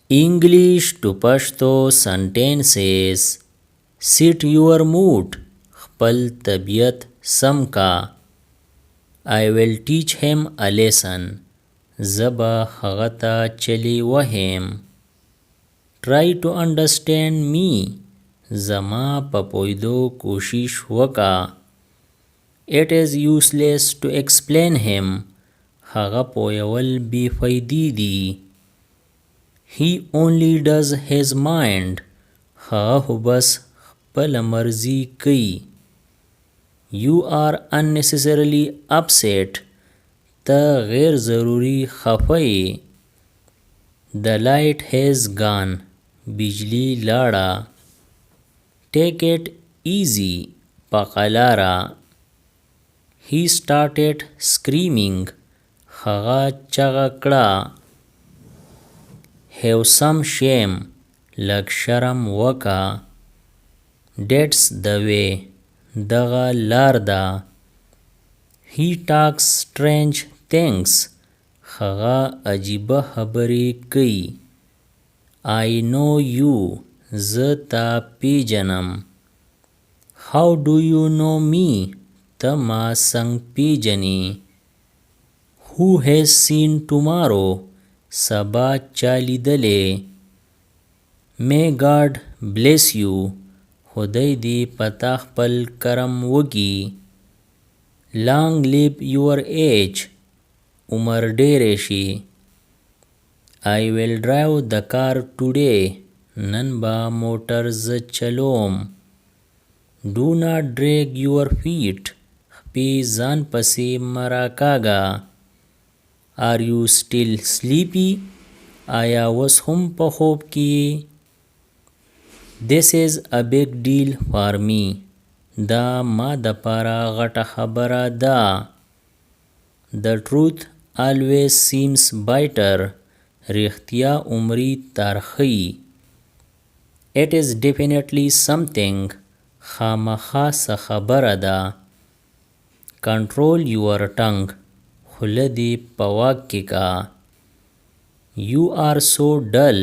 English to Pashto sentences. Sit your mood. خپل طبیعت سم کا. I will teach him a lesson. زبا هغه ته چلی وهم. Try to understand me. زما په پویدو کوشش وکا. It is useless to explain him. هغه پویول بی فیدی دی. He only does his mind. هغه بس خپل مرزی کوي. You are unnecessarily upset. ته غیر ضروری خفه. The light has gone. بجلی لاړه. Take it easy. پقلاره. He started screaming. هغه چغه کړه. Have some shame. لږ شرم وکا. That's the way. دغه لار ده. He talks strange things. هغه عجیبه خبرې کوي. I know you. زه تا پیژنم. How do you know me? ته ما څنګه پیژنې. Who has seen tomorrow? سبا چا لیدلې. May God bless you. خدای دې پتا خپل کرم وکي. Long live your age. عمر ډېر شي. I will drive the car today. نن با موټر ز چلوم. Do not drag your feet. خپې ځان پسې مراکاږه. Are you still sleepy? آیا وس هم په خوب کې؟ This is a big deal for me. دا ما د پاره غټه خبره ده. The truth always seems bitter. رښتیا عمري ترخی. It is definitely something. خامخا څه خبره ده. Control your tongue. خوله دې په واک کې کا. You are so dull.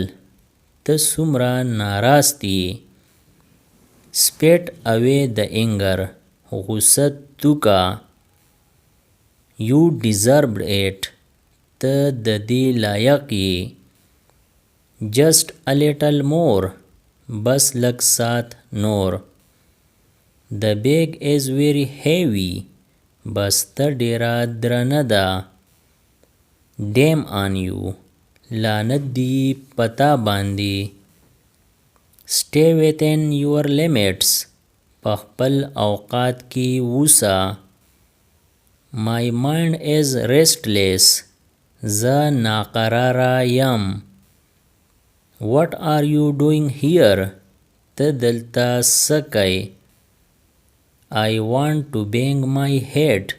ته څومره ناراستی. Spit away the anger. غصه توکا. You deserved it. ته د دې لایق یې. Just a little more. بس لږ سات نور. The bag is very heavy. بسته ډیره درنه ده. Damn on you. لعنت دی پتا باندې. Stay within your limits. په خپل اوقات کې ووسه. My mind is restless. زه ناقراره یم. What are you doing here? ته دلته څه کوې؟ I want to bang my head.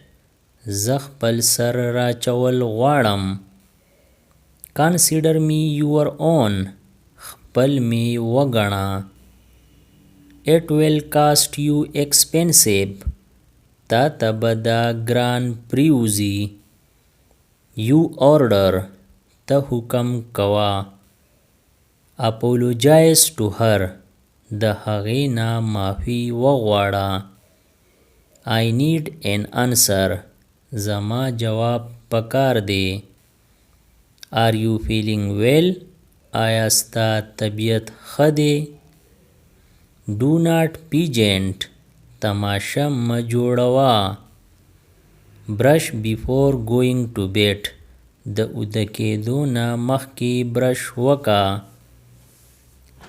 زه خپل سر راچول غواړم. Consider me your own. خپل می وګڼه. It will cost you expensive. تا ته به دا ګران پریوزي. You order. ته حکم کوه. Apologize to her. د هغې نه معافي وغواړه. I need an answer. زما جواب پکار دی. Are you feeling well? آیا ستا طبیعت ښه دی؟ Do not peasant. تماشه مه جوړوه. Brush before going to bed. د اوده کېدو نه مخکې برش وکا.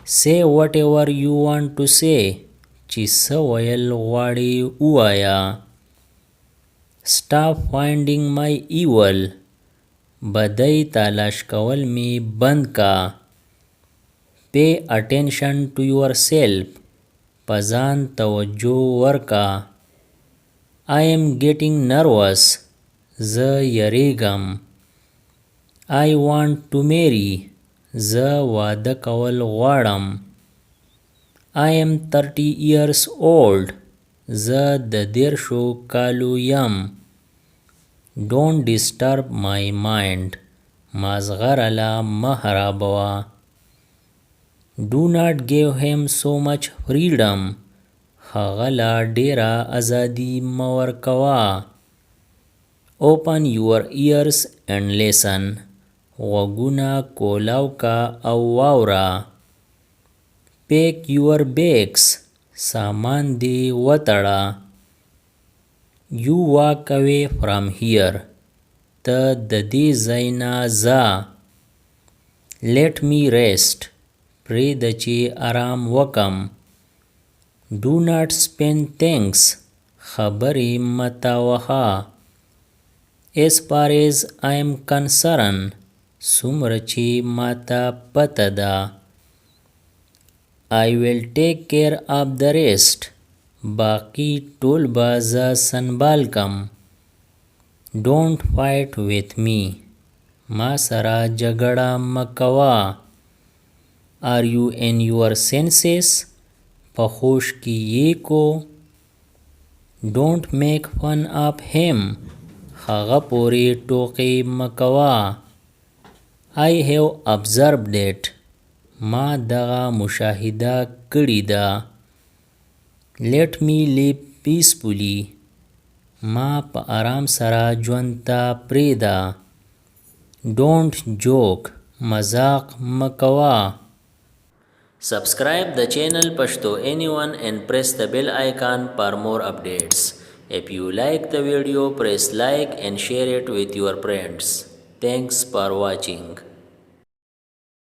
Say whatever you want to say. چې څه ویل غواړې ووایه. Stop finding my evil. بدۍ تلاش کول می بند کا. Pay attention to yourself. په ځان توجه ورکا. I am getting nervous. زه یریږم. I want to marry. زه واده کول غواړم. I am 30 years old. زه د 30 کالو یم. Don't disturb my mind. مازغه راله مه خرابوه. Do not give him so much freedom. هغه لا ډیره ازادي مه ورکوه. Open your ears and listen. غوږونه کولاو کا او واوره. Pack your bags. سامان دی وتړه. You walk away from here. ته د دې ځای نه ځه. Let me rest. پرېږده چې آرام وکم. Do not spend things. خبرې مه تاوهه. As far as I am concerned. څومره چې ماته پته ده. I will take care of the rest. باقی ټول به زه سنبال کم. Don't fight with me. ما سره جګړه مه کوه. Are you in your senses? په هوش کې یې کو. Don't make fun of him. هغه پورې ټوقې مه کوه. I have observed it. ما دغه مشاهده کړې ده. Let me live peacefully. ما په آرام سره ژوند ته پرېږده. Don't joke. مذاق مه کوه. Subscribe the channel Pashto Anyone and press the bell icon for more updates. If you like the video, press like and share it with your friends. Thanks for watching.